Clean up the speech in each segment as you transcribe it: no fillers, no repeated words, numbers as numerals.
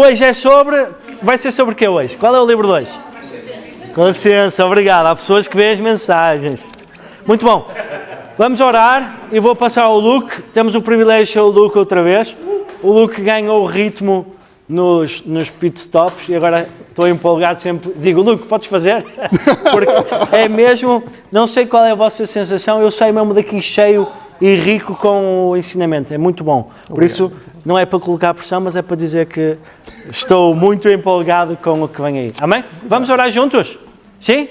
hoje vai ser sobre o que hoje? Qual é o livro de hoje? Consciência, obrigado. Há pessoas que veem as mensagens. Muito bom. Vamos orar e vou passar ao Luke. Temos o privilégio de ser o Luke outra vez. O Luke ganhou o ritmo nos pit stops e agora estou empolgado sempre. Digo, Luke, podes fazer? Porque é mesmo, não sei qual é a vossa sensação, eu saio mesmo daqui cheio e rico com o ensinamento. É muito bom. Por isso, não é para colocar pressão, mas é para dizer que estou muito empolgado com o que vem aí. Amém? Vamos orar juntos? Sim?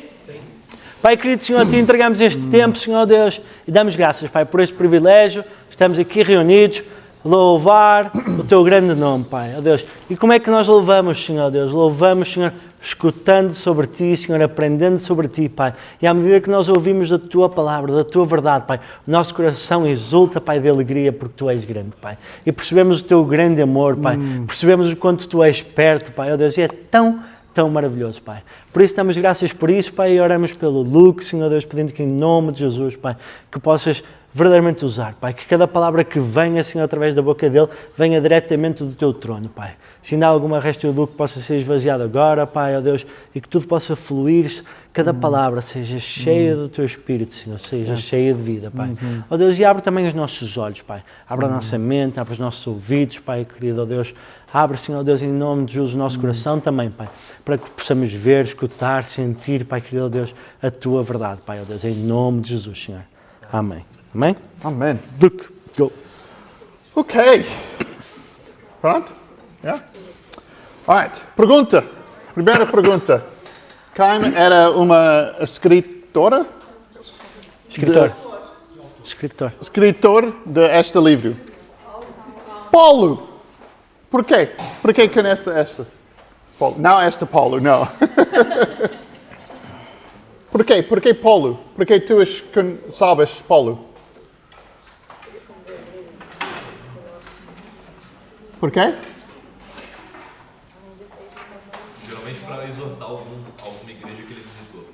Pai querido Senhor, a Ti entregamos este tempo, Senhor Deus, e damos graças, Pai, por este privilégio. Estamos aqui reunidos, louvar o Teu grande nome, Pai, ó Deus. E como é que nós louvamos, Senhor Deus? Louvamos, Senhor, escutando sobre Ti, Senhor, aprendendo sobre Ti, Pai. E à medida que nós ouvimos da Tua palavra, da Tua verdade, Pai, o nosso coração exulta, Pai, de alegria, porque Tu és grande, Pai. E percebemos o Teu grande amor, Pai. Percebemos o quanto Tu és perto, Pai, ó Deus. E é tão maravilhoso, Pai. Por isso damos graças por isso, Pai, e oramos pelo Luke, Senhor Deus, pedindo que em nome de Jesus, Pai, que possas verdadeiramente usar, Pai, que cada palavra que venha, Senhor, através da boca dele, venha diretamente do Teu trono, Pai. Se ainda há alguma resta do Luke que possa ser esvaziado agora, Pai, ó Deus, e que tudo possa fluir, cada palavra seja cheia do Teu Espírito, Senhor, seja cheia de vida, Pai. Ó Deus, e abre também os nossos olhos, Pai. Abre a nossa mente, abre os nossos ouvidos, Pai, querido, ó Deus. Abre, Senhor Deus, em nome de Jesus, o nosso coração também, Pai, para que possamos ver, escutar, sentir, Pai, querido Deus, a Tua verdade, Pai, ó Deus, em nome de Jesus, Senhor. Amém. Amém? Amém. Luke, go. Ok. Pronto? Yeah? Alright. Pergunta. Primeira pergunta. Quem era uma escritora? Escritor. Escritor deste livro? Paulo. Porquê? Porquê conhece esta? Paulo. Não esta Paulo, não. Porquê? Porquê Paulo? Porquê tu sabes Paulo? Porquê? Geralmente para exortar alguma igreja que ele visitou.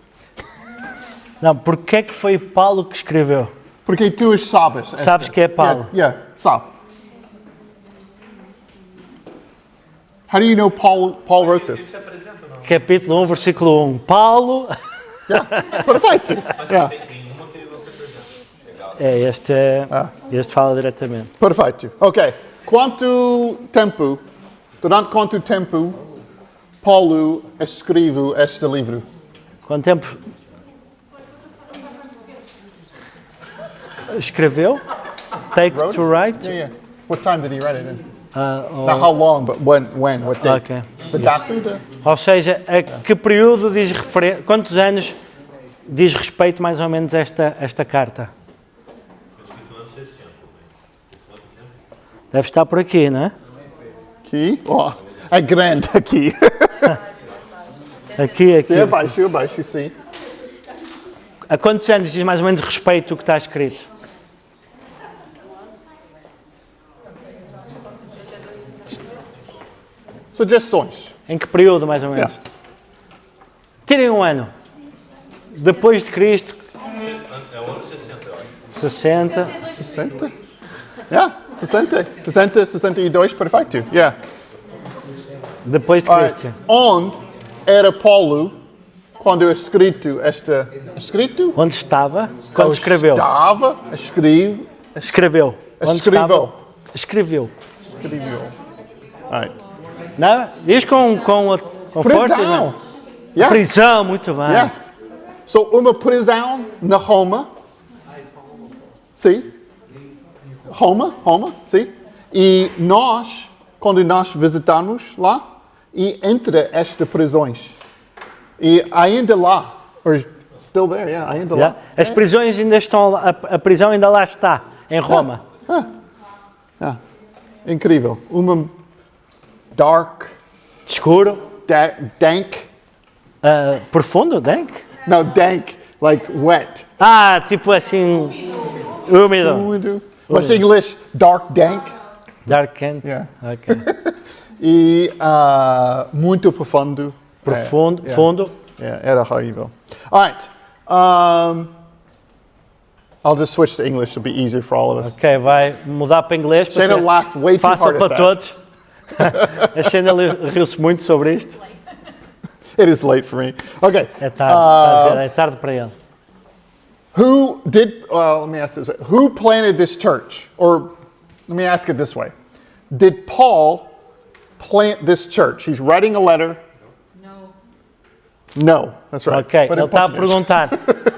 Não, porquê é que foi Paulo que escreveu? Porque tu sabes. Sabes que é Paulo? Sabe. How do you know Paul wrote this? Capítulo 1, versículo 1. Paulo... Perfeito. Tem uma que você apresenta. Este fala diretamente. Perfeito. Ok. Durante quanto tempo Paulo escreveu este livro? Quanto tempo escreveu? Take Wrote to write? Yeah. What time did he write it in? Not how long, but when, what date? Okay. The date? Ou seja, a que período quantos anos diz respeito mais ou menos esta carta? Deve estar por aqui, não é? Aqui? Oh, é grande aqui. Aqui. Sim, abaixo, sim. A quantos anos diz mais ou menos respeito o que está escrito? Sugestões. Em que período, mais ou menos? Tirem um ano. Depois de Cristo. É o ano 60, eu acho. 60. 60? 60, 62, perfeito. Depois de Cristo. Onde era Paulo quando escrito esta... Escrito? Onde estava? Quando escreveu. Estava, Escreveu. Onde estava? Escreveu. Right. Não? Diz com força. Prisão. Prisão, muito bem. So, uma prisão na Roma. Sim. Roma, sim. E nós, quando nós visitamos lá, e entre estas prisões. E ainda lá, or still there, ainda lá. As prisões ainda estão lá, a prisão ainda lá está, em Roma. Incrível. Uma dark, escuro, dank. Profundo, dank? No, dank, like wet. Tipo assim, úmido. Mas em inglês, dark, dank. Dark and. Okay. E muito profundo. Fundo. Era horrível. All right. I'll just switch to English. It'll be easier for all of us. Ok, vai mudar para inglês. Shayna laughed way too hard fácil at para that. todos. A Xana riu-se muito sobre isto. It is late for me. Okay. É tarde, está a dizer, é tarde para ele. Let me ask this way. Who planted this church? Or let me ask it this way. Did Paul plant this church? He's writing a letter. No, that's right. Ok, But ele in está a Portuguese. perguntar,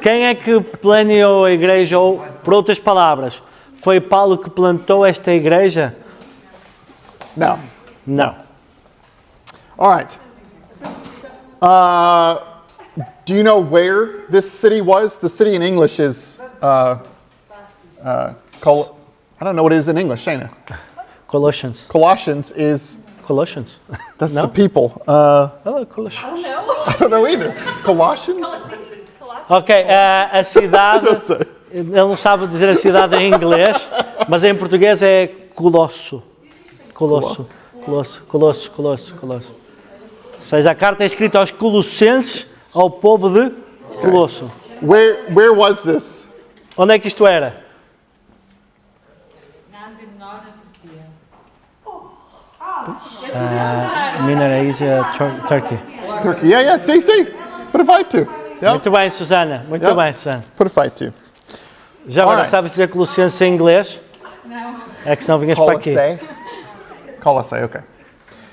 quem é que planeou a igreja, ou, por outras palavras, foi Paulo que plantou esta igreja? No. Não. All right. Do you know where this city was? The city in English is I don't know what it is in English, Shana. Colossians. Colossians is, Colossians? that's No? the people. Oh, Colossians. I don't know either. Colossians? Ok, a cidade, Não sei. ele não sabe dizer a cidade em inglês, mas em português é Colosso. Colosso. Colosso, Colosso, Colosso, Colosso. Ou seja, a carta é escrita aos Colossenses, ao povo de Colosso. Where was this? Onde é que isto era? Minerasia, Turkey. Turkey. Yeah, see. Perfeito. Yeah, Muito bem, Susana. Muito Yeah. bem, Susana. perfeito. Já agora Alright. sabes dizer Colossenses em inglês? Não. É que senão vinhas para aqui. Colossae, okay.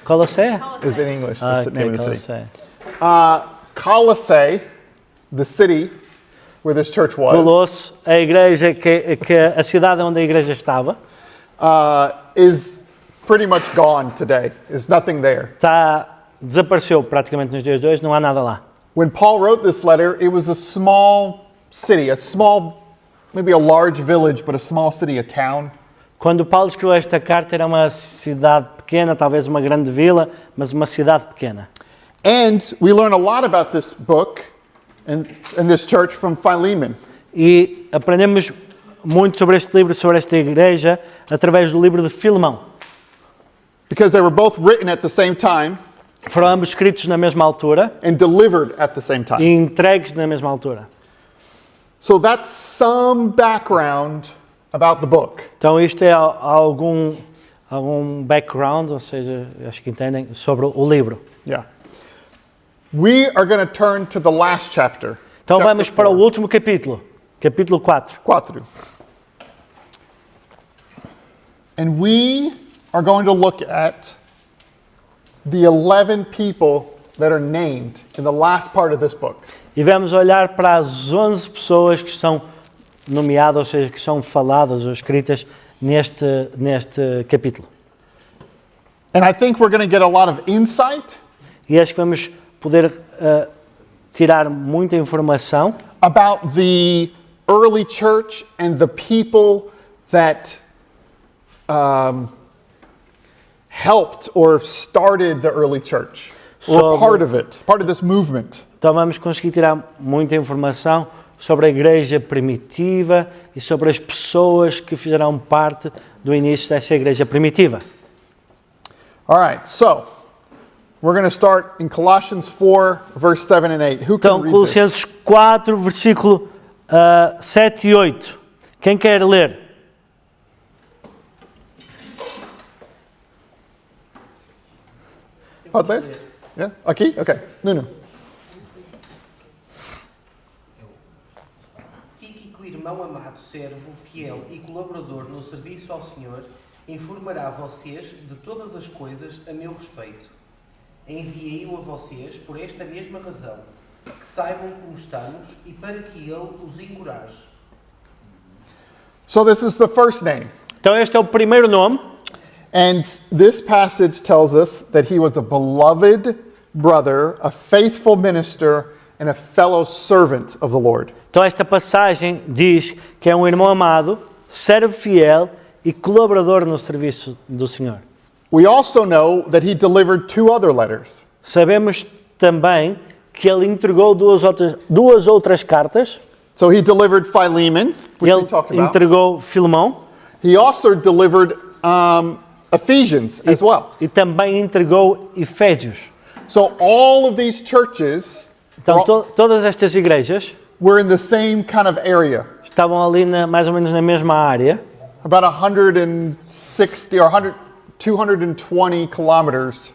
Colosseia? Is in English, the Ah, name ok, of the city. Colosseia. Colossae, the city where this church was, Colosso, a igreja, a cidade onde a igreja estava, is pretty much gone today. There's nothing there. desapareceu praticamente nos dias de hoje, não há nada lá. When Paul wrote this letter, it was a small city, maybe a large village, but a small city, a town. Quando Paulo escreveu esta carta, era uma cidade pequena, talvez uma grande vila, mas uma cidade pequena. And we learn a lot about this book and this church from Philemon. E aprendemos muito sobre este livro, sobre esta igreja, através do livro de Filemão. Because they were both written at the same time Foram ambos escritos na mesma altura and delivered at the same e time. entregues na mesma altura. So that's some background about the book. Então isto é algum background, ou seja, acho que entendem, sobre o livro. Yeah. We are going to turn to the last chapter. Então chapter vamos para o 4. último capítulo, capítulo 4. 4. And we are going to look at the 11 people that are named in the last part of this book. E vamos olhar para as 11 pessoas que estão nomeadas, ou seja, que são faladas ou escritas neste capítulo. And I think we're going to get a lot of insight E acho que vamos poder tirar muita informação about the early church and the people that helped or started the early church, or part of it, part of this movement. Então vamos conseguir tirar muita informação sobre a igreja primitiva e sobre as pessoas que fizeram parte do início dessa igreja primitiva. All right, so we're going to start in Colossians 4, verse 7 and 8. Who can Então, read this? Colossenses 4, versículo 7 e 8. Quem quer ler? Pode ler? Yeah? Aqui? Ok. Nuno. Tíquico, irmão amado, servo, fiel e colaborador no serviço ao Senhor, informará vocês de todas as coisas a meu respeito. Enviei-o a vocês por esta mesma razão, que saibam como estamos e para que ele os encoraje. So this is the first name. Então este é o primeiro nome. And this passage tells us that he was a beloved brother, a faithful minister, and a fellow servant of the Lord. Então esta passagem diz que é um irmão amado, servo fiel e colaborador no serviço do Senhor. We also know that he delivered two other letters. Sabemos também que ele entregou duas outras cartas. So he delivered Philemon, which we Ele talked about. entregou Filemão He also delivered Ephesians as well. e também entregou Efésios. So all of these churches Então todas estas igrejas were in the same kind of area. estavam ali mais ou menos na mesma área. About 160 or 220 kilometers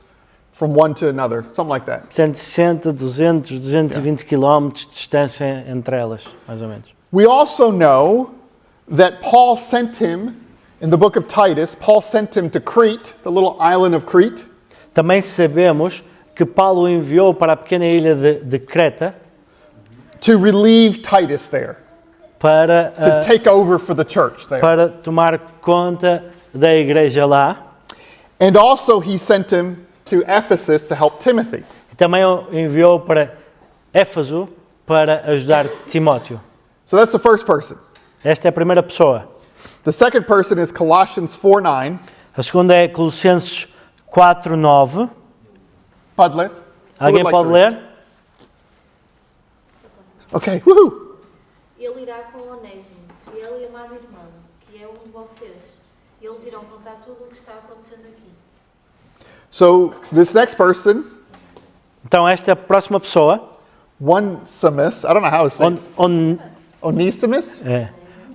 from one to another, something like that. 160, 200, 220 quilómetros de distância entre elas, mais ou menos. We also know that Paul sent him, in the book of Titus, Paul sent him to Crete, the little island of Crete, Também sabemos que Paulo o enviou para a pequena ilha de Creta to relieve Titus there, para, to take over for the church there. para tomar conta da igreja lá. And also he sent him to Ephesus to help Timothy. E também o enviou para Éfeso para ajudar Timóteo. So that's the first person. Esta é a primeira pessoa. The second person is Colossians 4:9. A segunda é Colossenses 4:9. Pode ler? Who Alguém would like pode to read? ler? Okay, woohoo! Ele irá com Onésimo, fiel e amado irmão, que é um de vocês. Eles irão contar tudo o que está acontecendo aqui. So this next person, Então esta próxima pessoa, Onesimus, I don't know how to say it. Onesimus?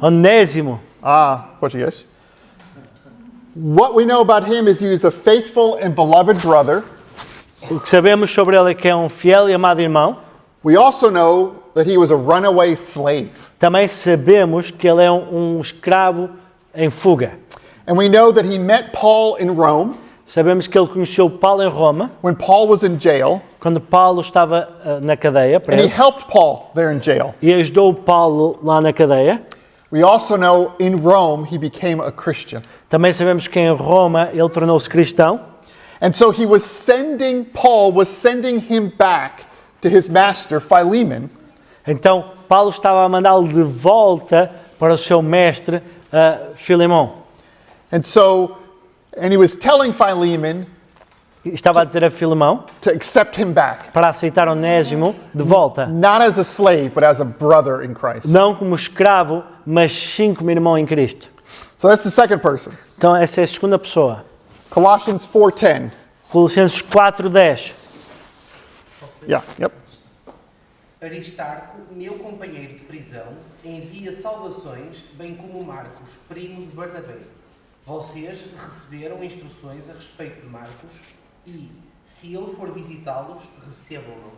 Onésimo. Português. What we know about him is he was a faithful and beloved brother. O que sabemos sobre ele é que é um fiel e amado irmão. We also know that he was a runaway slave. Também sabemos que ele é um escravo em fuga. And we know that he met Paul in Rome Sabemos que ele conheceu Paulo em Roma, when Paul was in jail, quando Paulo estava na cadeia, and he preso, helped Paul there in jail. e ajudou Paulo lá na cadeia. We also know in Rome he became a Christian. Também sabemos que em Roma ele tornou-se cristão. And so Paul was sending him back to his master Philemon. Então Paulo estava a mandá-lo de volta para o seu mestre Filemão. And he was telling Philemon E estava a dizer a Filemão to accept him back, para aceitar Onésimo de volta. not as a slave, but as a brother in Christ. Não como escravo, mas sim como irmão em Cristo. So that's the second person. Então essa é a segunda pessoa. Colossians 4:10. Colossenses 4:10. Yeah, yep. Aristarco, meu companheiro de prisão, envia saudações, bem como Marcos, primo de Barnabé. Vocês receberam instruções a respeito de Marcos e, se ele for visitá-los, recebam-no.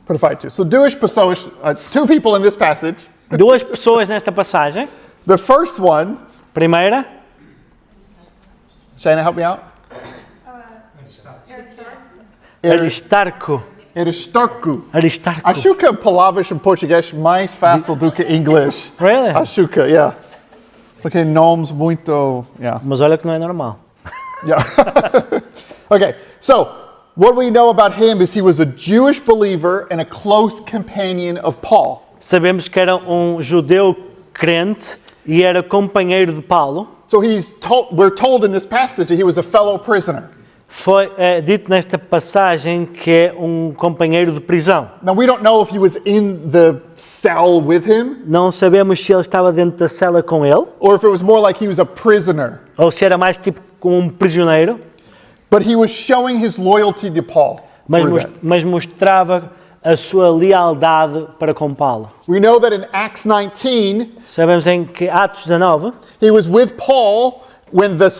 Perfeito. So Jewish pessoas, two people in this passage. Duas pessoas nesta passagem. The first one, Primeira, Shana, help me out. Aristarco. Aristarco. Aristarco. Acho que palavras em português mais fácil do que em inglês. Really? Acho que, yeah. Porque nomes muito, yeah. Mas olha que não é normal. Yeah. Okay, so what we know about him is he was a Jewish believer and a close companion of Paul. Sabemos que era um judeu crente e era companheiro de Paulo. So we're told in this passage that he was a fellow prisoner. Foi dito nesta passagem que é um companheiro de prisão. Now we don't know if he was in the cell with him Não sabemos se ele estava dentro da cela com ele or if it was more like he was a prisoner. ou se era mais tipo como um prisioneiro, But he was showing his loyalty to Paul. through that. mas mostrava a sua lealdade para com Paulo. We know that in Acts 19, Sabemos em que Atos 19, he was with Paul when the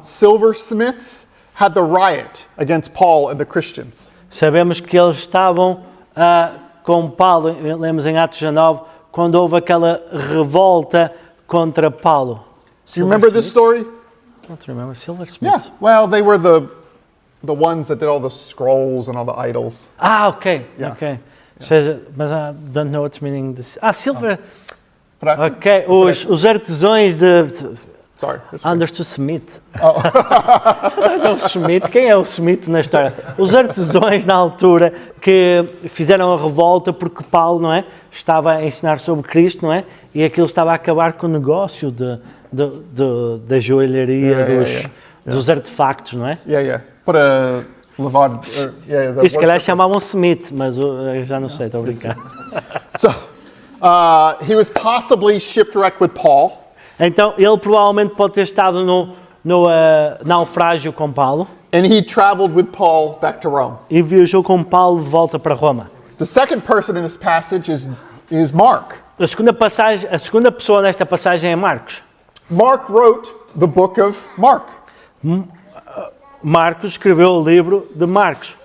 silversmiths had the riot against Paul and the Christians. sabemos que eles estavam com Paulo, lemos em Atos 19, quando houve aquela revolta contra Paulo. Do you remember this story? I don't remember. Yeah. Silversmiths. Well, they were the ones that did all the scrolls and all the idols. Ok, Yeah. ok. Seja, mas I don't know what's meaning this. Silver. But Ok, os artesãos de sorry. this one. Anderson Smith. Não, Smith. Quem é o Smith na história? Os artesãos na altura que fizeram a revolta porque Paulo, não é, estava a ensinar sobre Cristo, não é, e aquilo estava a acabar com o negócio da joalharia, dos artefactos, não é? Yeah. Para levar. E se calhar chamavam Smith, mas eu já não sei, estou a brincar. So, he was possibly shipwrecked with Paul. Então ele provavelmente pode ter estado no naufrágio com Paulo And he traveled with Paul back to Rome. e viajou com Paulo de volta para Roma. The second person in this passage is Mark. A segunda pessoa nesta passagem é Marcos. Mark wrote the book of Mark. Marcos escreveu o livro de Marcos.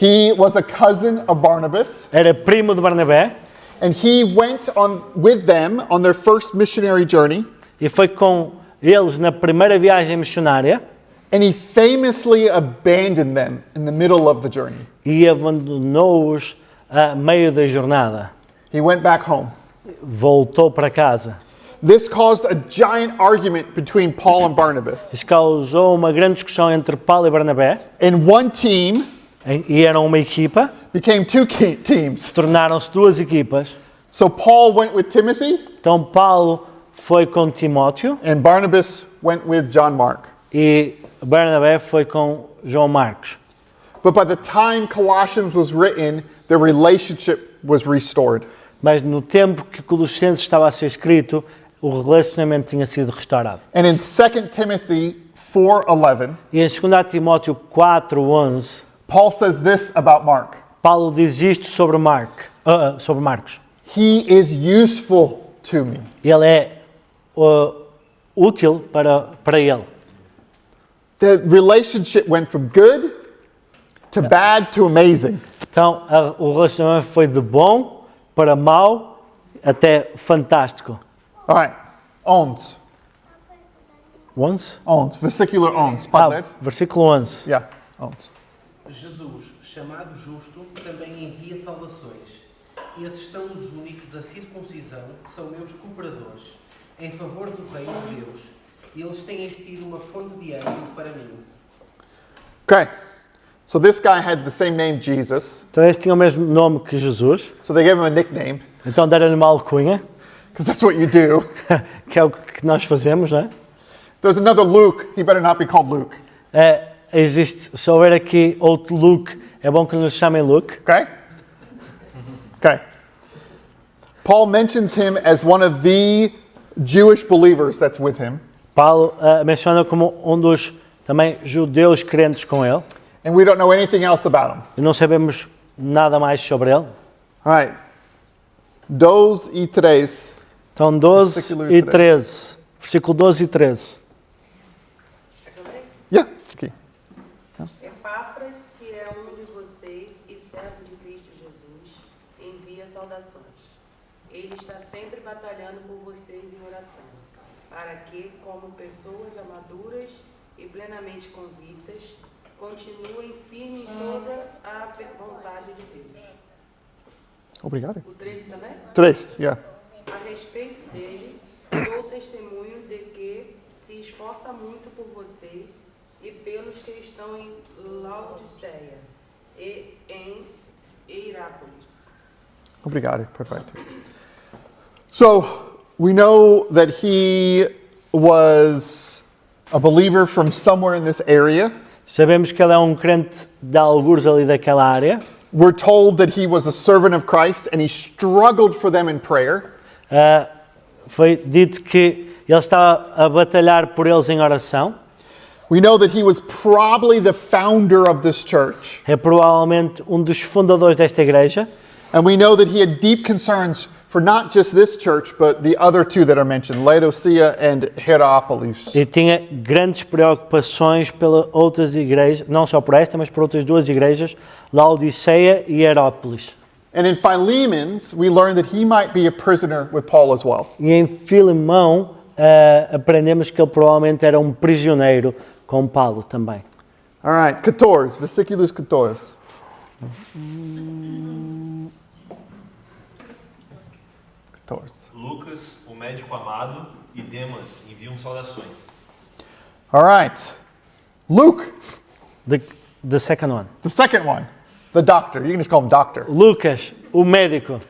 He was a cousin of Barnabas, Era primo de Barnabé and he went on with them on their first missionary journey, e foi com eles na primeira viagem missionária and he famously abandoned them in the middle of the journey. e abandonou-os a meio da jornada. He went back home. Voltou para casa. This caused a giant argument between Paul and Barnabas. Isso causou uma grande discussão entre Paulo e Barnabé And one team e eram uma equipa, became two teams. tornaram-se duas equipas. So Paul went with Timothy, Então Paulo foi com Timóteo and Barnabas went with John Mark. e Barnabé foi com João Marcos. But by the time Colossians was written, the relationship was restored. Mas no tempo que Colossenses estava a ser escrito, o relacionamento tinha sido restaurado. And in 2 Timothy 4:11, E em 2 Timóteo 4:11, Paul says this about Mark. Paulo diz isto sobre Marcos. He is useful to me. Ele é útil para ele. The relationship went from good to bad to amazing. Então o relacionamento foi de bom para mau até fantástico. All right. Ons. Ons? Ons. Vesicular ons. Pode ler? Versículo 11. Yeah. Ons. Jesus, chamado justo, também envia salvações. Esses são os únicos da circuncisão que são meus cooperadores, em favor do reino de Deus. Eles têm sido uma fonte de ânimo para mim. Okay. So this guy had the same name, Jesus. Então este tinha o mesmo nome que Jesus. So they gave him a nickname, Então deram-lhe uma alcunha, because that's what you do. que é o que nós fazemos, não é? There's another Luke. He better not be called Luke. Existe, se houver aqui outro Luke, é bom que nos chamem Luke. Okay? Okay. Paul mentions him as one of the Jewish believers that's with him. Paulo menciona como um dos também judeus crentes com ele. And we don't know anything else about him. E não sabemos nada mais sobre ele. All right. 2 e 3. Então 12 Versículo e 13. Versículo 12 e 13. Yeah. Okay. Epáfras, que é um de vocês e servo de Cristo Jesus, envia saudações. Ele está sempre batalhando por vocês em oração, para que, como pessoas amaduras e plenamente convictas, continuem firmes em toda a vontade de Deus. Obrigado. O 13 também? 3. Yeah. A respeito dele, dou testemunho de que se esforça muito por vocês e pelos que estão em Laodiceia e em Hierápolis. Obrigado. Perfect. So we know that he was a believer from somewhere in this area. Sabemos que ele é um crente de algures ali daquela área. We're told that he was a servant of Christ and he struggled for them in prayer. Foi dito que ele estava a batalhar por eles em oração. We know that he was probably the founder of this church. É provavelmente um dos fundadores desta igreja. And we know that he had deep concerns for not just this church, but the other two that are mentioned, Laodicea and Hierapolis. E tinha grandes preocupações pelas outras igrejas, não só por esta, mas por outras duas igrejas, Laodiceia e Hierápolis. And in Philemon's, we learn that he might be a prisoner with Paul as well. E em Filemão aprendemos que ele provavelmente era um prisioneiro com Paulo também. All right, 14, versículos 14. Lucas, o médico amado, e Demas enviam saudações. All right, Luke, The second one. the second one, the doctor. You can just call him doctor. Lucas, o médico.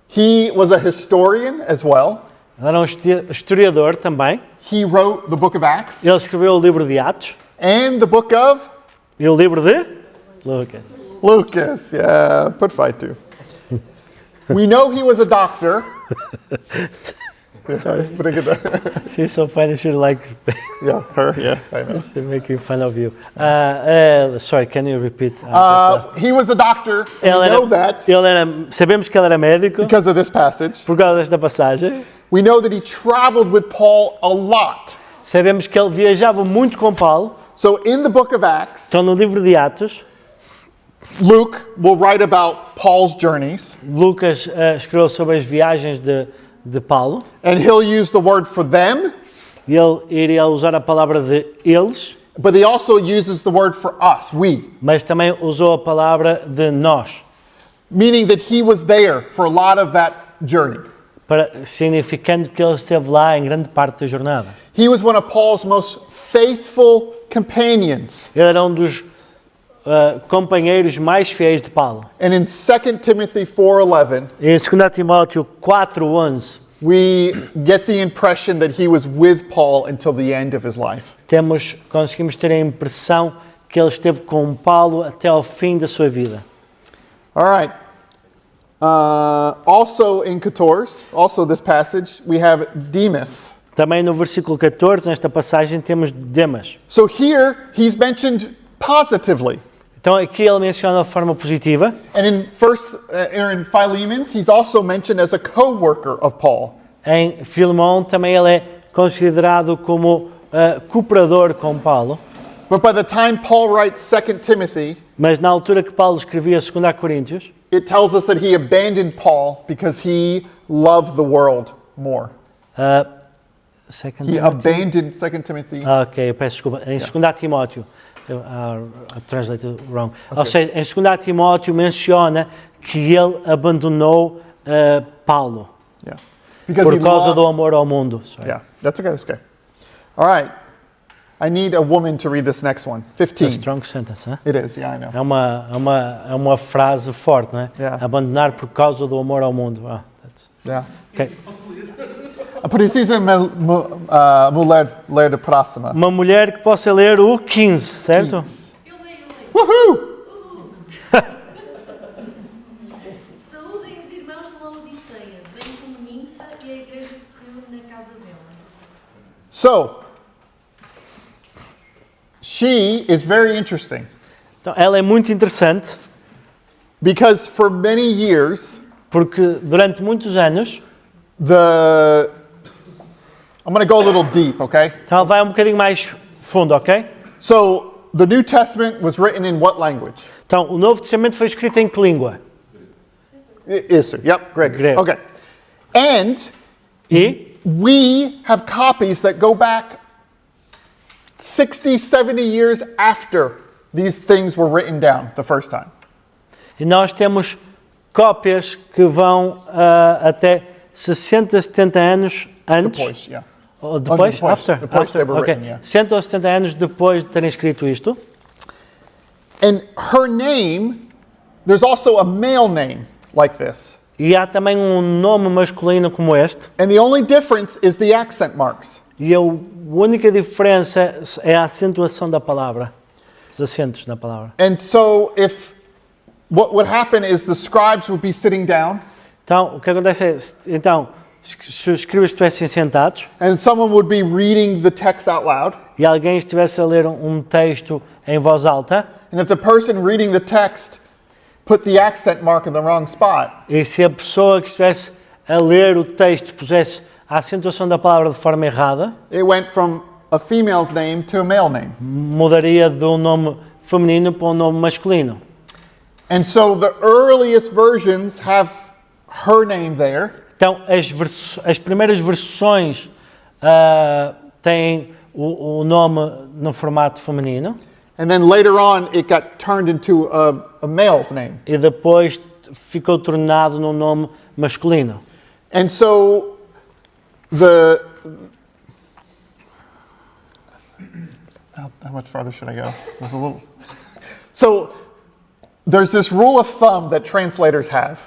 He was a historian as well. Ele era um historiador também. He wrote the book of Acts Ele escreveu o livro de Atos and the book of e o livro de Lucas. Lucas. Yeah, perfeito. We know he was a doctor. Sorry, Bring it up. she's so funny. She's like Yeah, her. Yeah, I know. she's making fun of you. Sorry, can you repeat? He was a doctor. We Ele know that sabemos que ele era médico because of this passage. por causa desta passagem. We know that he traveled with Paul a lot. Sabemos que ele viajava muito com Paulo. So in the book of Acts, Então, no livro de Atos, Luke will write about Paul's journeys, Lucas escreveu sobre as viagens de Paulo. and he'll use the word for them, E ele iria usar a palavra de eles, but he also uses the word for us, we, mas também usou a palavra de nós, meaning that he was there for a lot of that journey. significando que ele esteve lá em grande parte da jornada. He was one of Paul's most faithful companions. Ele era um dos companheiros mais fiéis de Paulo. And in 2 Timothy 4:11, Em 2 Timóteo 4:11, we get the impression that he was with Paul until the end of his life. conseguimos ter a impressão que ele esteve com Paulo até ao fim da sua vida. All right. Also in 14, also this passage, we have Demas. Também no versículo 14, nesta passagem, temos Demas. So here he's mentioned positively. Então aqui ele menciona de forma positiva. And in Philemons, he's also mentioned as a co-worker of Paul. Em Filemão também ele é considerado como cooperador com Paulo. But by the time Paul writes 2 Timothy, Mas na altura que Paulo escrevia 2 Coríntios, it tells us that he abandoned Paul because he loved the world more. second He Timothy? abandoned 2 Timothy. Ok, eu peço desculpa. Em 2 Timóteo, I translated wrong. Ou seja, em 2 Timóteo menciona que ele abandonou Paulo Yeah. Because por he causa loved, do amor ao mundo. Sorry. Yeah, that's okay. All right. I need a woman to read this next one. It's a 15. strong sentence, hein? It is, yeah, I know. É uma frase forte, não é? Yeah. Abandonar por causa do amor ao mundo. Yeah. Okay. Precisa mulher de próxima. Uma mulher que possa ler o 15, certo? Woohoo! Saúdem os irmãos de Laodiceia, bem como Ninfa e a igreja que se reúne na casa dela. So, she is very interesting Então, ela é muito interessante because for many years, porque durante muitos anos, I'm going to go a little deep, okay? então ela vai um bocadinho mais fundo, ok? So, the New Testament was written in what language? Então, o Novo Testamento foi escrito em que língua? Isso. Yep, Greg. Greg. Okay. And E we have copies that go back 60, 70 years after these things were written down the first time. E nós temos cópias que vão até 60, 70 anos antes. Depois, yeah. Ou depois? Depois. After? Depois After. they were Ok. written, yeah. 60 ou 70 anos depois de terem escrito isto. And her name, there's also a male name like this. E há também um nome masculino como este. And the only difference is the accent marks. E a única diferença é a acentuação da palavra. Os acentos na palavra. And so what would happen is the scribes would be sitting down Então, o que acontece é, então, se os escribas estivessem sentados and someone would be reading the text out loud. e alguém estivesse a ler um texto em voz alta, And if the person reading the text put the accent mark in the wrong spot, e se a pessoa que estivesse a ler o texto pusesse a acentuação da palavra de forma errada, it went from a female's name to a male name. mudaria de um nome feminino para um nome masculino. And so the earliest versions have her name there. Então, as primeiras versões têm o nome no formato feminino And then later on, it got turned into a male's name. e depois ficou tornado num nome masculino. And so how much farther should I go? There's a little. So there's this rule of thumb that translators have.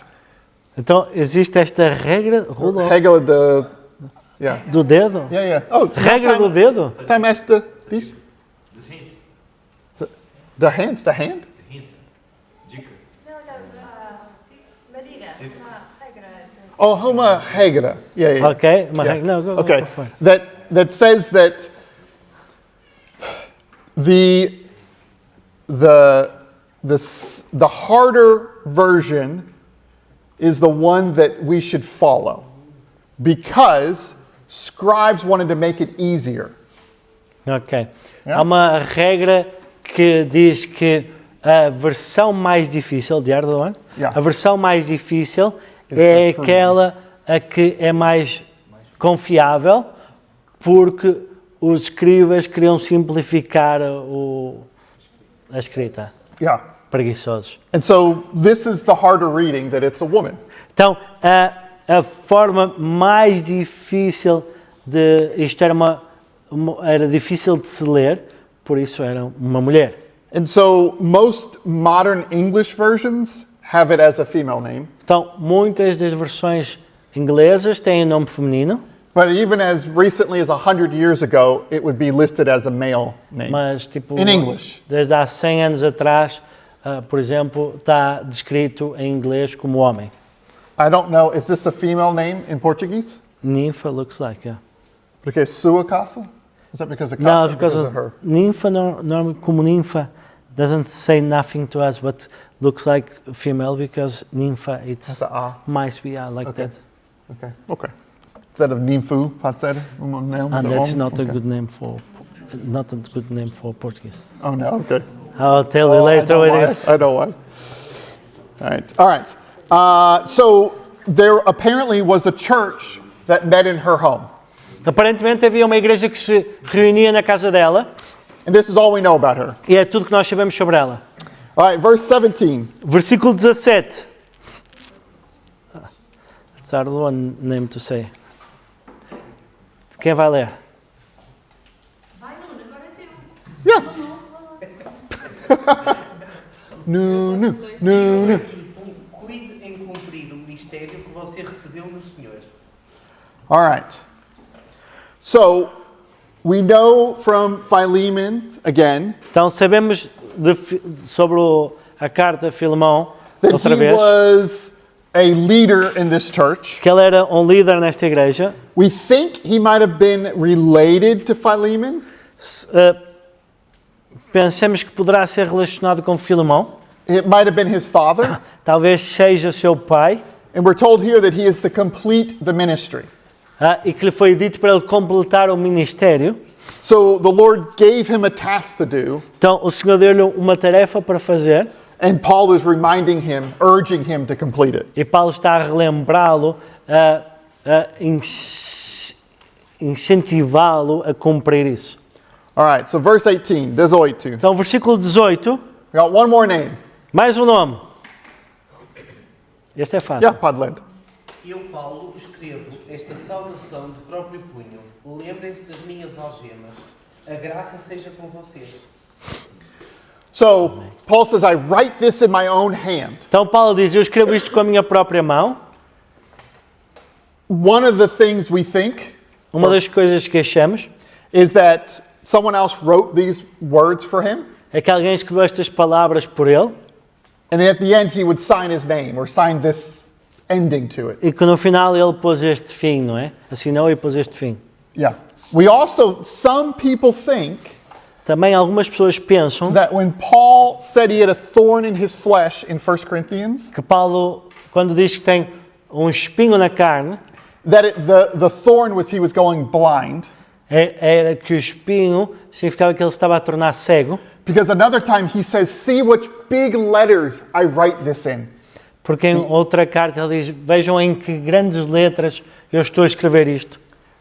Então, existe esta regra Regra de, yeah. do dedo? Yeah. Oh, Regra do dedo? Time esta, diz? This hint. The hand? The hand? Hint. Dica. Uma diga, uma regra. Oh, uma regra. Yeah. Ok, uma Yeah. regra. Não, go Okay. for it. That says that the harder version is the one that we should follow because scribes wanted to make it easier. Ok. Yeah. Há uma regra que diz que a versão mais difícil de Erdogan, Yeah. a versão mais difícil Is é the true aquela a que é mais confiável, porque os escribas queriam simplificar a escrita. Yeah. Preguiçosos. And so this is the harder reading, that it's a woman. Então, a forma mais difícil de... Isto era difícil de se ler, por isso era uma mulher. And so most modern English versions have it as a female name. Então, muitas das versões inglesas têm nome feminino, But even as recently as 100 years ago, it would be listed as a male name. mas tipo... In English. Desde há 100 anos atrás, por exemplo, está descrito em inglês como homem. I don't know, is this a female name in Portuguese? Ninfa looks like, yeah. Porque é sua casa? Is that because of No, casa or because of her? Ninfa, normally, como Ninfa, doesn't say nothing to us, but looks like female because Ninfa, That's it's a A. mice, yeah, like Okay. that. Okay. Okay. Instead of Ninfu, pode ser? And that's not a good name for Portuguese. Oh no, okay. I'll tell you Oh, I later know what why. it is. I know why. All right. So there apparently was a church that met in her home. Aparentemente havia uma igreja que se reunia na casa dela, And this is all we know about her. e é tudo que nós sabemos sobre ela. All right, verse 17. Versículo 17. It's hard one name to say. Quem vai ler? Vai, Nuno, agora é teu. Yeah. Não, não. No. Cuide em cumprir o ministério que você recebeu no Senhor. All right. So we know from Philemon, again, Então sabemos sobre a carta a Filemão, that outra he vez, was a leader in this church. que ele era um líder nesta igreja. We think he might have been related to Philemon. Pensamos que poderá ser relacionado com Filemão, It might have been his father. talvez seja seu pai, And we're told here that he is to complete the ministry. e que lhe foi dito para ele completar o ministério. So the Lord gave him a task to do, Então o Senhor deu-lhe uma tarefa para fazer, and Paul is reminding him, urging him to complete it. e Paulo está a relembrá-lo, a incentivá-lo a cumprir isso. All right, so verse 18, 18. Então, versículo 18, We got one more name. mais um nome. Este é fácil. Yeah, Podland. Eu, Paulo, escrevo esta saudação de próprio punho. Lembrem-se das minhas algemas. A graça seja com vocês. So Paul says, I write this in my own hand. Então Paulo diz, eu escrevo isto com a minha própria mão. One of the things we think Uma das coisas que achamos is that someone else wrote these words for him, é que alguém escreveu estas palavras por ele and at the end he would sign his name or sign this ending to it. e que no final ele pôs este fim, não é? Assinou e pôs este fim. Yeah. We also, some people think Também algumas pessoas pensam that when Paul said he had a thorn in his flesh in 1 Corinthians, que Paulo, quando diz que tem um espinho na carne, that the thorn was he was going blind, era que o espinho significava que ele estava a tornar cego, because another time he says, see which big letters I write this in. porque em outra carta ele diz, vejam em que grandes letras eu estou a escrever isto.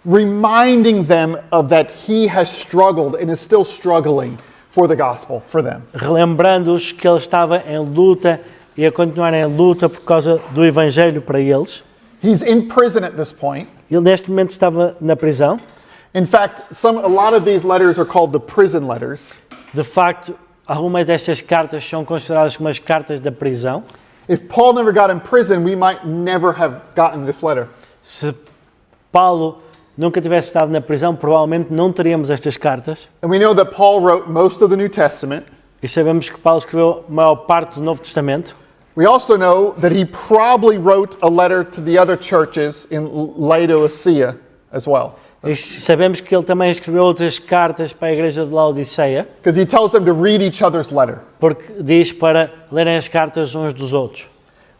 Reminding them of that he has struggled and is still struggling for the gospel for them. Relembrando-os que ele estava em luta e a continuar em luta por causa do Evangelho para eles. He's in prison at this point. Ele neste momento estava na prisão. In fact, a lot of these letters are called the prison letters. De facto, algumas destas cartas são consideradas como as cartas da prisão. If Paul never got in prison, we might never have gotten this letter. Se Paulo nunca tivesse estado na prisão, provavelmente não teríamos estas cartas. And we know that Paul wrote most of the New Testament. E sabemos que Paulo escreveu a maior parte do Novo Testamento. We also know that he probably wrote a letter to the other churches in Laodicea as well. E sabemos que ele também escreveu outras cartas para a igreja de Laodiceia, Because he tells them to read each other's letter. porque diz para lerem as cartas uns dos outros.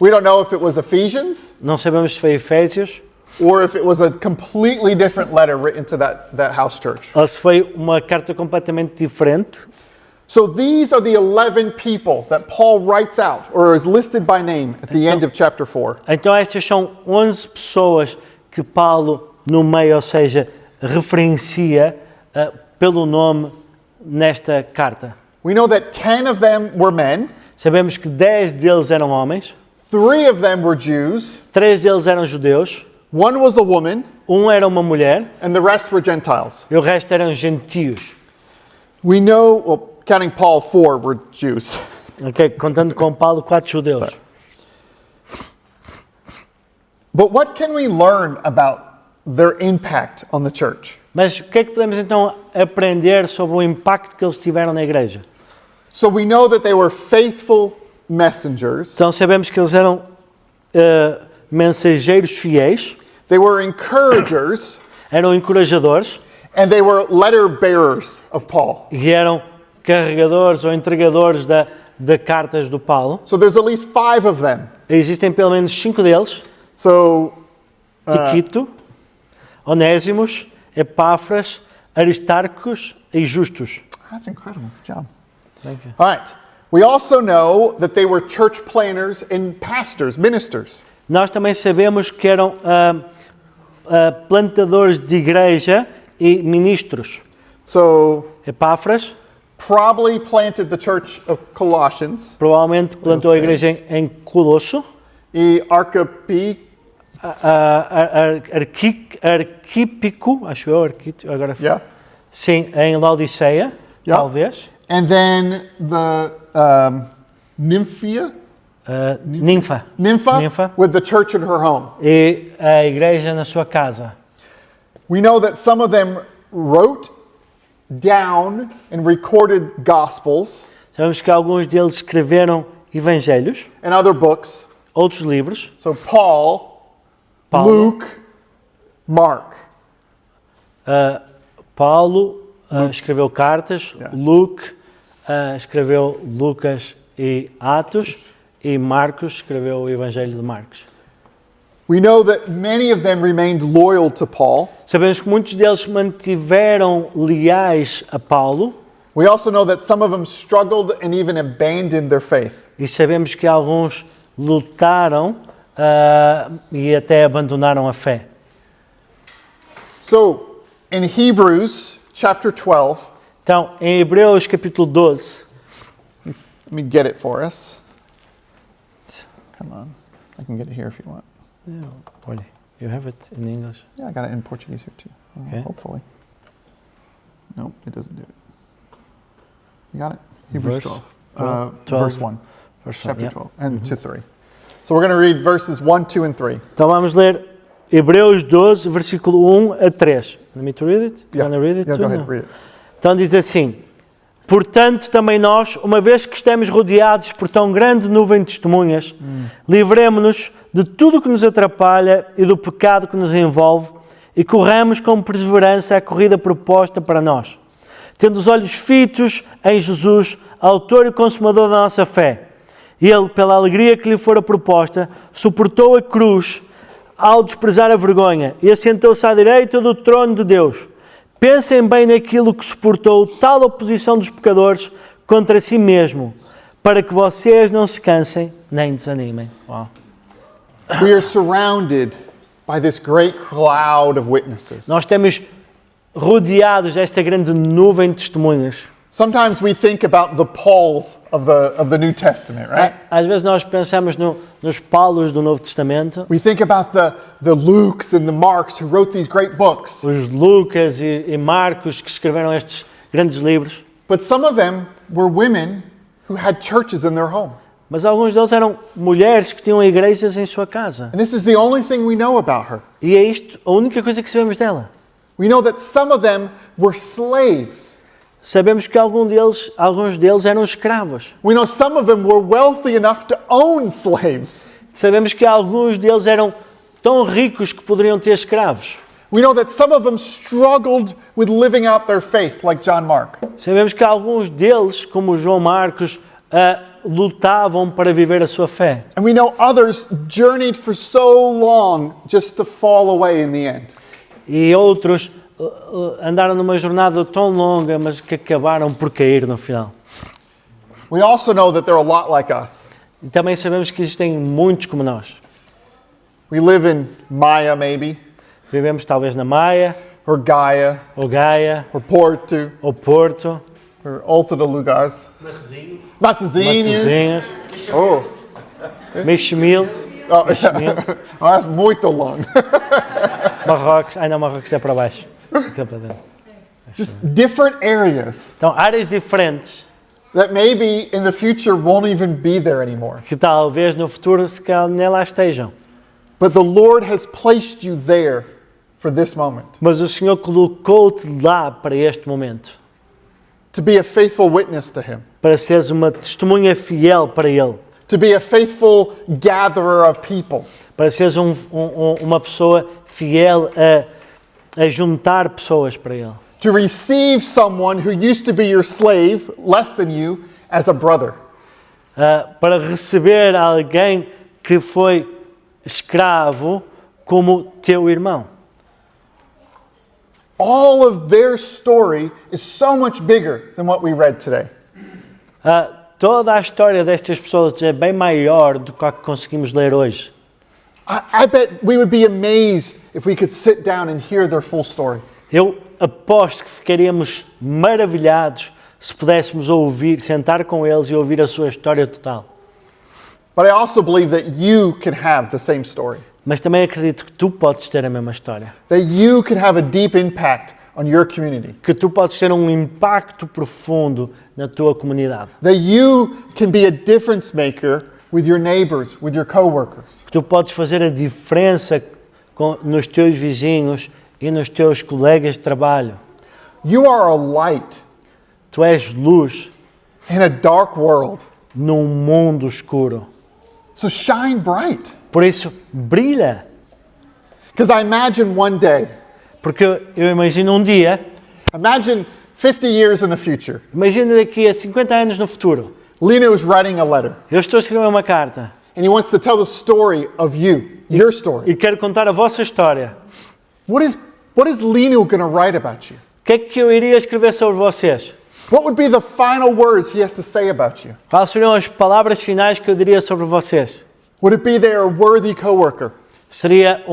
We don't know if it was Ephesians Não sabemos se foi Efésios or if it was a completely different letter written to that house church. ou se foi uma carta completamente diferente. So these are the 11 people that Paul writes out, or is listed by name at the end of chapter 4. Então estas são 11 pessoas que Paulo nomeia, ou seja, referencia pelo nome nesta carta. We know that 10 of them were men, Sabemos que 10 deles eram homens, 3 of them were Jews, 3 deles eram judeus, 1 was a woman, um era uma mulher and the rest were Gentiles. e o resto eram gentios. We know, well, counting Paul, 4 were Jews. Ok? Contando com Paulo, 4 judeus. Sorry. But what can we learn about their impact on the church? Mas o que é que podemos então aprender sobre o impacto que eles tiveram na igreja? So we know that they were faithful messengers. Então sabemos que eles eram mensageiros fiéis, They were encouragers, eram encorajadores and they were letter bearers of Paul. e eram carregadores ou entregadores de cartas do Paulo. So there's at least 5 of them. Existem pelo menos 5 deles: So Tiquito, Onésimos, Epáfras, Aristarcos e Justus. that's incredible. Good job. Thank you. All right. We also know that they were church planners and pastors, ministers. Nós também sabemos que eram plantadores de igreja e ministros. So Epáfras probably planted the church of Colossians. provavelmente plantou a igreja em Colosso. E Arquípico, acho eu, agora yeah. sim, em Laodiceia, Yeah. talvez. And then the Nympha Ninfa with the church in her home. e a igreja na sua casa. We know that some of them wrote down and recorded gospels Sabemos que alguns deles escreveram evangelhos, and other books. outros livros. So Paul, Paulo, Luke, Mark. Paulo escreveu cartas, Yeah. Luke escreveu Lucas e Atos e Marcos escreveu o Evangelho de Marcos. We know that many of them remained loyal to Paul. Sabemos que muitos deles se mantiveram leais a Paulo We also know that some of them struggled and even abandoned their faith. e sabemos que alguns lutaram e até abandonaram a fé. So, in Hebrews chapter 12, Então, em Hebreus capítulo 12, let me get it for us. Come on. I can get it here if you want. olha, you have it in English. Yeah, I got it in Portuguese here too. Okay. Hopefully. Nope, it doesn't do it. You got it? Hebrews Verse 12. 12. Verse 1. Verse Chapter 1, yeah. 12. And to 3. So we're going to read verses 1, 2, and 3. Então vamos ler Hebreus 12, versículo 1 a 3. Let me to read it? You wanna read it Yeah, too? go ahead, No. read it. Então diz assim: Portanto, também nós, uma vez que estamos rodeados por tão grande nuvem de testemunhas, livremo-nos de tudo que nos atrapalha e do pecado que nos envolve e corramos com perseverança a corrida proposta para nós, tendo os olhos fitos em Jesus, autor e consumador da nossa fé. Ele, pela alegria que lhe fora proposta, suportou a cruz ao desprezar a vergonha e assentou-se à direita do trono de Deus. Pensem bem naquilo que suportou tal oposição dos pecadores contra si mesmo, para que vocês não se cansem nem desanimem. Uau. We are surrounded by this great cloud of witnesses. Nós estamos rodeados desta grande nuvem de testemunhas. Sometimes we think about the Pauls of the New Testament, right? Às vezes nós pensamos nos Paulos do Novo Testamento, We think about the Lukes and the Marks who wrote these great books. os Lucas e Marcos que escreveram estes grandes livros, But some of them were women who had churches in their home. mas alguns deles eram mulheres que tinham igrejas em sua casa. And this is the only thing we know about her. E é isto a única coisa que sabemos dela. We know that some of them were slaves. Sabemos que alguns deles eram escravos. We know some of them were wealthy enough to own slaves. Sabemos que alguns deles eram tão ricos que poderiam ter escravos. We know that some of them struggled with living out their faith, like John Mark. Sabemos que alguns deles, como João Marcos, lutavam para viver a sua fé. And we know others journeyed for so long just to fall away in the end. E outros andaram numa jornada tão longa, mas que acabaram por cair no final. We also know that they're a lot like us. E também sabemos que existem muitos como nós. We live in Maya, maybe, Vivemos talvez na Maia, or Gaia, ou Gaia, or Porto, ou Porto, or outros lugares. Matosinhos. Matosinhos. Matosinhos, Oh, Meixemil, oh, yeah. Oh, that's muito long. Marrocos. Ai não, Marrocos é para baixo. Aqui é para dentro. Just different areas Então, áreas diferentes that maybe in the future won't even be there anymore. que talvez no futuro se calhar nem lá estejam. But the Lord has placed you there for this moment Mas o Senhor colocou-te lá para este momento, to be a faithful witness to Him, para seres uma testemunha fiel para Ele, to be a faithful gatherer of people, para seres uma pessoa fiel a juntar pessoas para Ele, to receive someone who used to be your slave, less than you, as a brother. para receber alguém que foi escravo como teu irmão. All of their story is so much bigger than what we read today. Toda a história destas pessoas é bem maior do que a que conseguimos ler hoje. I bet we would be amazed if we could sit down and hear their full story. Eu aposto que ficaríamos maravilhados se pudéssemos ouvir, sentar com eles e ouvir a sua história total. But I also believe that you can have the same story, Mas também acredito que tu podes ter a mesma história. that you can have a deep impact on your community, Que tu podes ter um impacto profundo na tua comunidade. that you can be a difference maker with your neighbors, with your coworkers. Que tu podes fazer a diferença nos teus vizinhos e nos teus colegas de trabalho. You are a light Tu és luz in a dark world. num mundo escuro. So shine bright. Por isso, brilha. Because I imagine one day, Porque eu imagino um dia, imagine 50 years in the future, imagina daqui a 50 anos no futuro, Lino is writing a letter eu estou a escrever uma carta and he wants to tell the story of you, your story. e quero contar a vossa história. What is Lino going to write about you? O que é que eu iria escrever sobre vocês? What would be the final words he has to say about you? Quais seriam as palavras finais que eu diria sobre vocês? Would it be they're a worthy coworker? Seria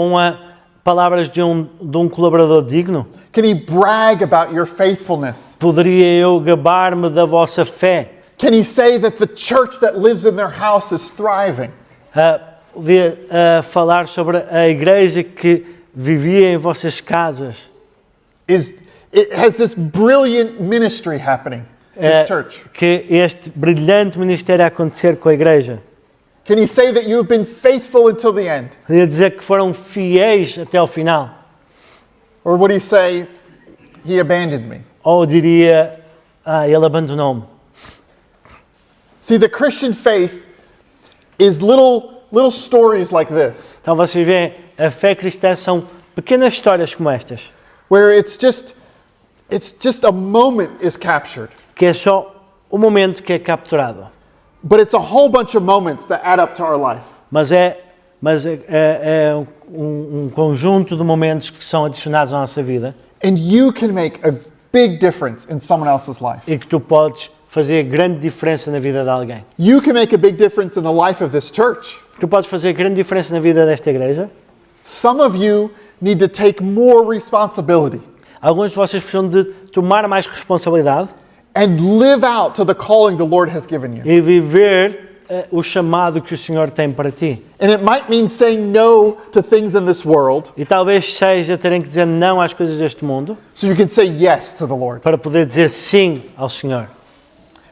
palavras de um colaborador digno? Can he brag about your faithfulness? Poderia eu gabar-me da vossa fé? Can he say that the church that lives in their house is thriving? Podia falar sobre a igreja que vivia em vossas casas? It has this brilliant ministry happening in this church? Que este brilhante ministério a acontecer com a igreja? Can he say that you've been faithful until the end? Podia dizer que foram fiéis até ao final? Or would he say, he abandoned me? Ou diria, ele abandonou-me? See, the Christian faith is little stories like this, Então vocês veem, a fé cristã são pequenas histórias como estas, where it's just a moment is captured, que é só o momento que é capturado. but it's a whole bunch of moments that add up to our life. Mas é um conjunto de momentos que são adicionados à nossa vida And you can make a big difference in someone else's life. e que tu podes fazer grande diferença na vida de alguém. You can make a big difference in the life of this church. Tu podes fazer grande diferença na vida desta igreja. Some of you need to take more responsibility Alguns de vocês precisam de tomar mais responsabilidade and live out to the calling the Lord has given you. e viver o chamado que o Senhor tem para ti. And it might mean saying no to things in this world E talvez seja terem que dizer não às coisas deste mundo so you can say yes to the Lord. para poder dizer sim ao Senhor.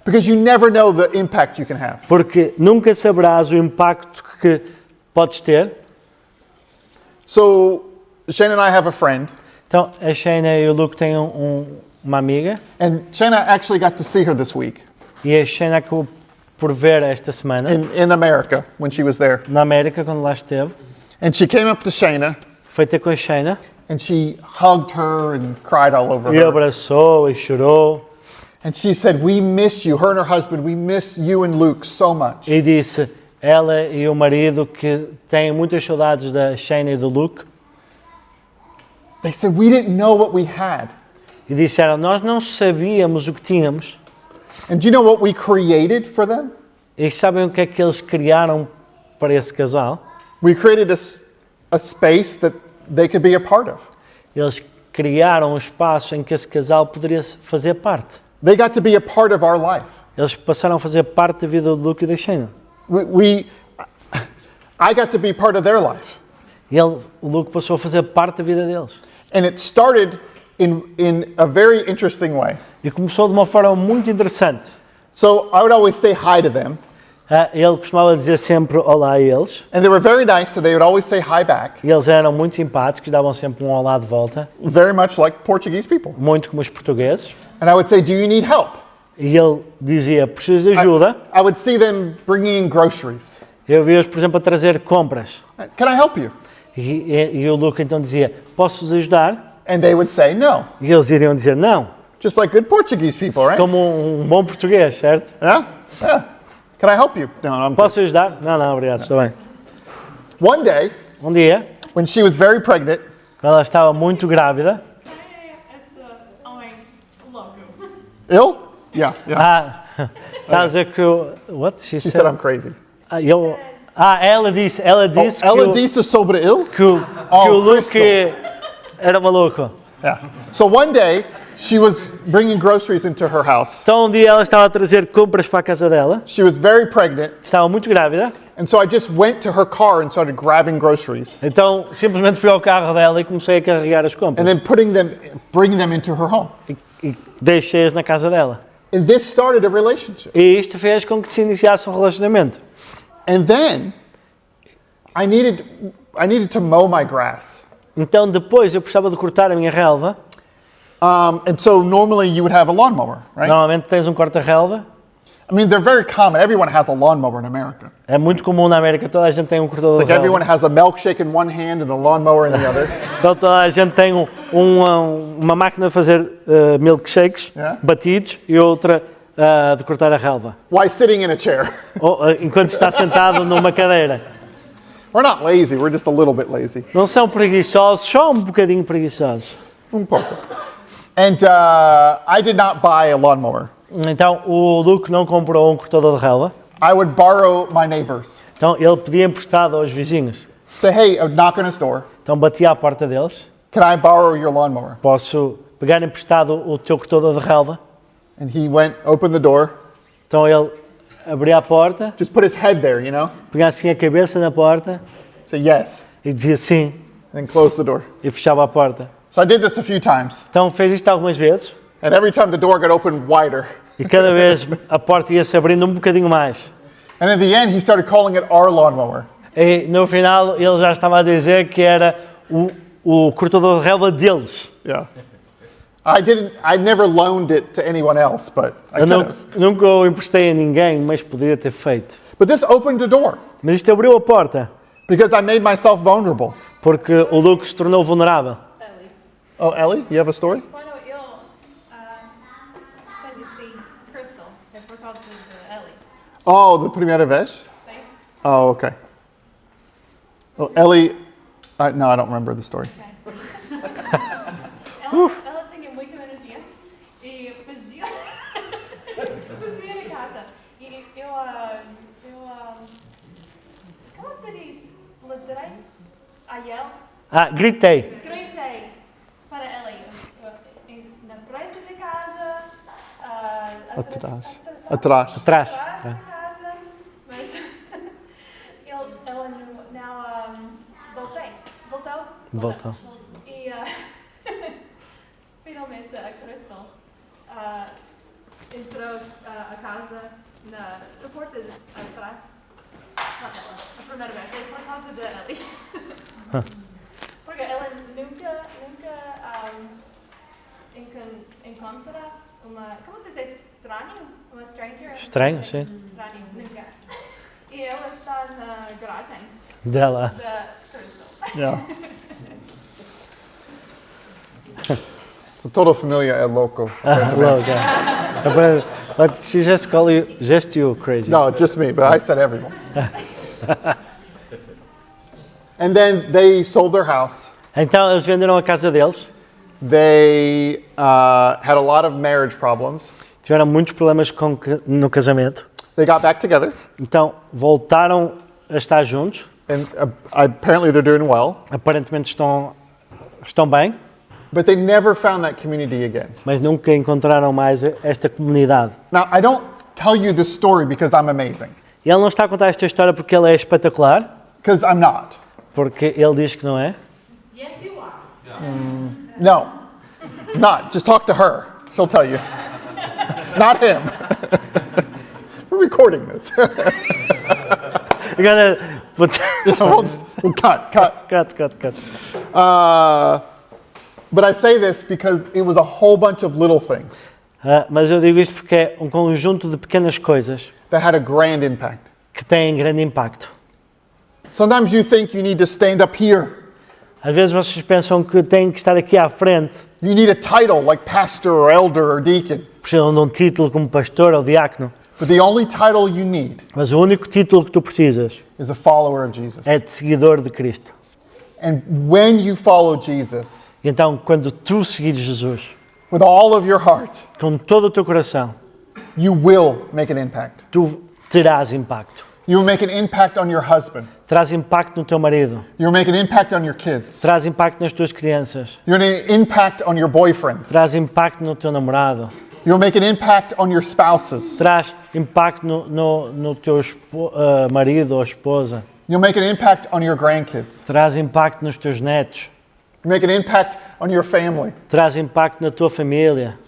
Because you never know the impact you can have. Porque nunca saberás o impacto que podes ter. So Shane and I have a friend, Então, a Shana e o Luke têm uma amiga and Shana actually got to see her this week e a Shana acabou por ver esta semana in America when she was there. na América, quando lá esteve. And she came up to Shana Foi ter com a Shana and she hugged her and cried all over e her. abraçou e chorou. And she said, we miss you, her and her husband, we miss you and Luke so much. E disse, ela e o marido, que têm muitas saudades da Shane e do Luke. They said, we didn't know what we had. E disseram, nós não sabíamos o que tínhamos. And do you know what we created for them? E sabem o que é que eles criaram para esse casal? We created a space that they could be a part of. Eles criaram um espaço em que esse casal poderia fazer parte. They got to be a part of our life. Eles passaram a fazer parte da vida do Luke e da Shane. I got to be part of their life. O Luke passou a fazer parte da vida deles. And it started in a very interesting way. E começou de uma forma muito interessante. So I would always say hi to them. Ele costumava dizer sempre olá a eles. And they were very nice, so they would always say hi back. E eles eram muito simpáticos, davam sempre um olá de volta. Very much like Portuguese people. Muito como os portugueses. And I would say, do you need help? E ele dizia, preciso de ajuda. I would see them bringing in groceries. Eu vi-os, por exemplo, a trazer compras. Can I help you? E o Luke então dizia, posso-vos ajudar? And they would say no. E eles iriam dizer não. Just like good Portuguese people, right? Como um bom português, certo? Yeah? Yeah. Can I help you? No, I'm good. Posso ajudar? Não, obrigado, está bem. One day, Um dia, when she was very pregnant, quando ela estava muito grávida, ill? Yeah. está a dizer que what? She said I'm crazy. Ela disse que Ela disse sobre ele? que o Luke era maluco. Yeah. So one day, she was bringing groceries into her house. Então um dia ela estava a trazer compras para a casa dela, She was very pregnant, estava muito grávida, and so I just went to her car and started grabbing groceries então simplesmente fui ao carro dela e comecei a carregar as and compras then bringing them into her home. e deixei-as na casa dela. And this started a relationship. E isto fez com que se iniciasse um relacionamento. And then I needed to mow my grass. Então depois eu precisava de cortar a minha relva. And so normally you would have a lawnmower, right? Normalmente tens um corta-relva. I mean, they're very common. Everyone has a lawnmower in America. É muito comum na América, toda a gente tem um cortador It's like de relva. everyone has a milkshake in one hand and a lawnmower in the other. Então toda a gente tem uma máquina de fazer milkshakes Yeah. batidos e outra de cortar a relva. Why sitting in a chair? Enquanto está sentado numa cadeira. We're not lazy. We're just a little bit lazy. Não são preguiçosos, só um bocadinho preguiçosos. Un poco. And I did not buy a lawnmower. Então o Luke não comprou um cortador de relva. I would borrow my neighbors. Então ele pedia emprestado aos vizinhos. Say, hey, I would knock on his door. Então batia à porta deles. Can I borrow your lawnmower? Posso pegar emprestado o teu cortador de relva? And he went, opened the door, Então ele abria a porta, just put his head there, you know? pegava assim a cabeça na porta Say yes, e dizia sim and then close the door. e fechava a porta. So I did this a few times. Então fez isto algumas vezes And every time the door got opened wider. e cada vez a porta ia se abrindo um bocadinho mais. And at the end, he started calling it our lawnmower. E no final ele já estava a dizer que era o cortador de relva deles. Yeah. I never loaned it to anyone else, but I Eu could have. nunca o emprestei a ninguém, mas poderia ter feito. But this opened the door Mas isto abriu a porta, because I made myself vulnerable. porque o Luke se tornou vulnerável. Oh, Ellie, you have a story? Quando eu conheci Crystal, é por causa de Ellie. Oh, the primeira vez? Sim. Oh, okay. Oh, Ellie, no, I don't remember the story. Ela tinha muita energia e fugia de casa. E como se diz? Ladrei a ela. Gritei. Gritei para ela na frente de casa, Atrás. Atrás. atrás de casa, mas ela não voltou. E finalmente a Crystal entrou a casa na porta de atrás. A primeira vez foi por causa de Ellie. Porque ela nunca encontra uma. Como se diz? Estranho? Uma stranger? Estranho, sim. Estranho, nunca. E ela está na garagem Dela. da Crystal. Yeah. So total familia é louco. Louca. But she just call you, just you crazy. No, just me, but I said everyone. And then they sold their house. Então eles venderam a casa deles, They had a lot of marriage problems. tiveram muitos problemas no casamento, They got back together, então voltaram a estar juntos, and apparently they're doing well. aparentemente estão bem, But they never found that community again. mas nunca encontraram mais esta comunidade. Now, I don't tell you this story because I'm amazing, E ele não está a contar esta história porque ele é espetacular, because I'm not. porque ele diz que não é. Yes, you are. No, not. Just talk to her. She'll tell you. Not him. We're recording this. Agora, We'll cut. cut. But I say this because it was a whole bunch of little things Mas eu digo isto porque é um conjunto de pequenas coisas that had a grand impact. que têm grande impacto. Sometimes you think you need to stand up here. Às vezes vocês pensam que têm que estar aqui à frente, You need a title like pastor or elder or deacon. precisam de um título como pastor ou diácono. But the only title you need Mas o único título que tu precisas is a follower of Jesus. é de seguidor de Cristo. And when you follow Jesus E então, quando tu seguires Jesus with all of your heart, com todo o teu coração, you will make an impact. tu terás impacto. You will make an impact on your husband. Terás impacto no teu marido, You'll make an impact on your kids. terás impacto nas tuas crianças, You're going to impact on your boyfriend. terás impacto no teu namorado, You'll make an impact on your spouses. terás impacto no teu marido ou esposa, You'll make an impact on your grandkids. terás impacto nos teus netos, You make an impact on your family. terás impacto na tua família.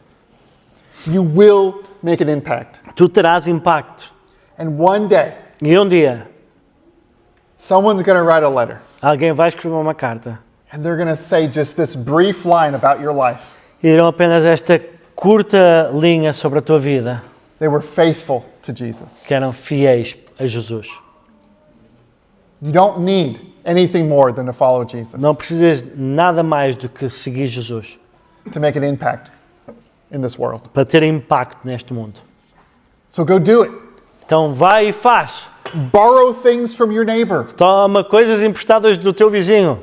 You will make an impact. Tu terás impacto. And one day, E um dia, someone's going to write a letter. alguém vai escrever uma carta And they're going to say just this brief line about your life. e dirão apenas esta curta linha sobre a tua vida, They were faithful to Jesus. que eram fiéis a Jesus. You don't need anything more than to follow Jesus Não precisas nada mais do que seguir Jesus to make an impact in this world. para ter impacto neste mundo. So go do it. Então vai e faz. Borrow things from your neighbor. Toma coisas emprestadas do teu vizinho.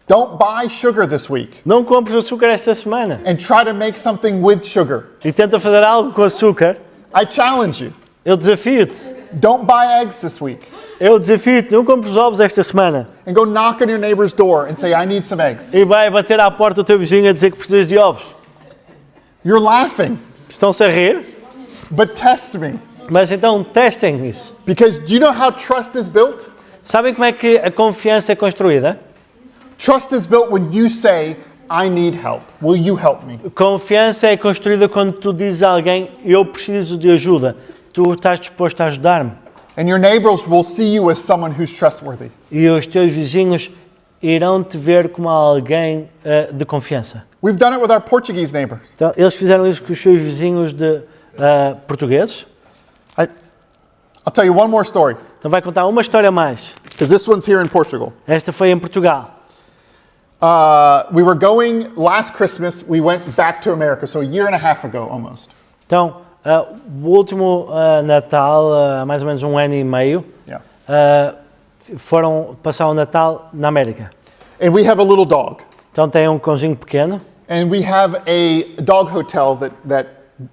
Don't buy sugar this week Não compres açúcar esta semana. and try to make something with sugar. E tenta fazer algo com açúcar. I challenge you. Eu desafio-te. Don't buy eggs this week Eu desafio-te. Não compres ovos esta semana. and go knock on your neighbor's door and say, I need some eggs. E vai bater à porta do teu vizinho a dizer que precisas de ovos. You're laughing, Estão-se a rir? but test me. Mas então testem isso. Because do you know how trust is built? Sabem como é que a confiança é construída? Trust is built when you say, I need help. Will you help me? Confiança é construída quando tu dizes a alguém, eu preciso de ajuda. Tu estás disposto a ajudar-me. And your neighbors will see you as someone who's trustworthy. E os teus vizinhos irão te ver como alguém de confiança. We've done it with our Portuguese neighbors. Então, eles fizeram isso com os seus vizinhos portugueses. I'll tell you one more story, Então vai contar uma história a mais. because this one's here in Portugal. Esta foi em Portugal. We were going last Christmas, we went back to America, so a year and a half ago almost. Então, o último Natal, há mais ou menos um ano e meio, Yeah. foram passar o Natal na América. And we have a little dog. Então tem um cãozinho pequeno And we have a dog hotel that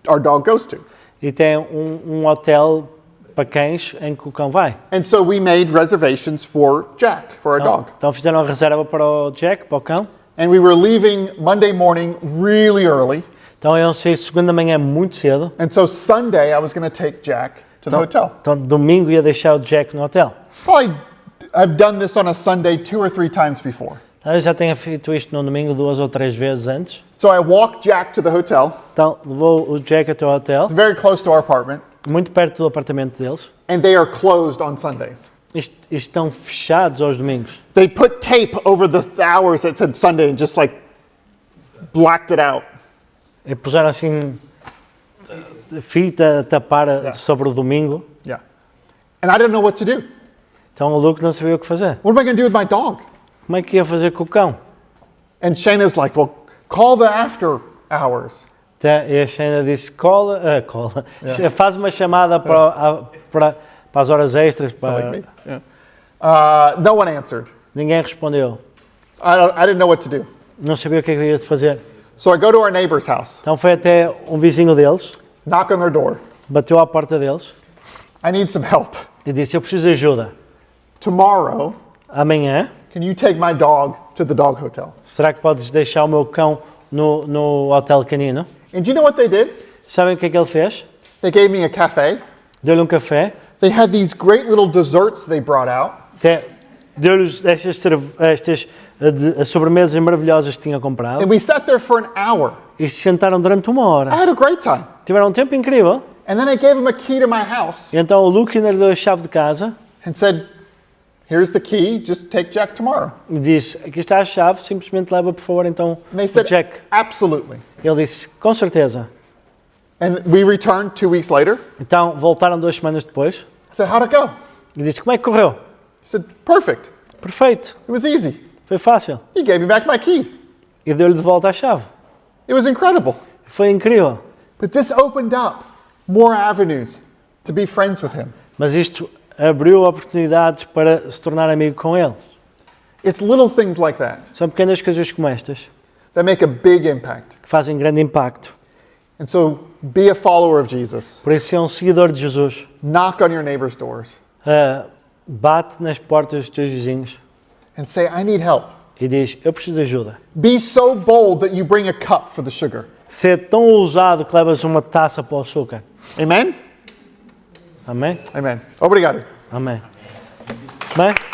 our dog goes to. e tem um hotel para cães em que o cão vai. And so we made reservations for Jack, for our dog. Então fizeram a reserva para o Jack, para o cão. And we were leaving Monday morning really early. Então iam sair segunda manhã muito cedo. And so Sunday I was going to take Jack to the hotel. Então domingo ia deixar o Jack no hotel. Probably I've done this on a Sunday 2 or 3 times before. Eu já tinha feito isto no domingo 2 ou 3 vezes antes. So I walked Jack to the hotel. Então levou o Jack até o hotel, It's very close to our apartment. muito perto do apartamento deles. And they are closed on Sundays. Estão fechados aos domingos. They put tape over the hours that said Sunday and just like blacked it out. E puseram assim fita a tapar sobre o domingo. Yeah. And I didn't know what to do. Então o Luke não sabia o que fazer. What am I going to do with my dog? Como é que ia fazer com o cão? And Shayna's like, well, call the after hours. E a Shana disse, cola. Faz uma chamada para as horas extras. Like me. Yeah. No one answered. Ninguém respondeu. I didn't know what to do. Não sabia o que é que eu ia fazer. So I go to our neighbor's house, Então foi até um vizinho deles, knock on their door. bateu à porta deles I need some help. e disse, eu preciso de ajuda. Tomorrow, Amanhã, can you take my dog to the dog hotel? será que podes deixar o meu cão no hotel canino? And do you know what they did? Sabem o que é que ele fez? They gave me a cafe. Deu-lhe um café, They had these great little desserts they brought out. deu-lhes estas sobremesas maravilhosas que tinha comprado And we sat there for an hour. e se sentaram durante uma I hora. had a great time. Tiveram um tempo incrível. And then I gave him a key to my house E então o Luke ainda lhe deu a chave de casa and said, here's the key, just take Jack tomorrow. e disse, aqui está a chave, simplesmente leva por favor então And they o said, Jack. absolutely. Ele disse, com certeza. And we returned 2 weeks later. Então voltaram 2 semanas depois I said, how'd it go? e disse, como é que correu? He said, perfect. Perfeito, It was easy. foi fácil. He gave me back my key. E deu-lhe de volta a chave. It was incredible. Foi incrível. But this opened up more avenues to be friends with him. Mas isto abriu oportunidades para se tornar amigo com ele. It's little things like that São pequenas coisas como estas that make a big impact. que fazem grande impacto. And so be a follower of Jesus. Por isso, ser um seguidor de Jesus, Knock on your neighbor's doors bate nas portas dos teus vizinhos and say, I need help. e diz, eu preciso de ajuda. Be so bold that you bring a cup for the sugar. Ser tão ousado que levas uma taça para o açúcar. Amen? Amém? Amen. Obrigado. Amém. Bem?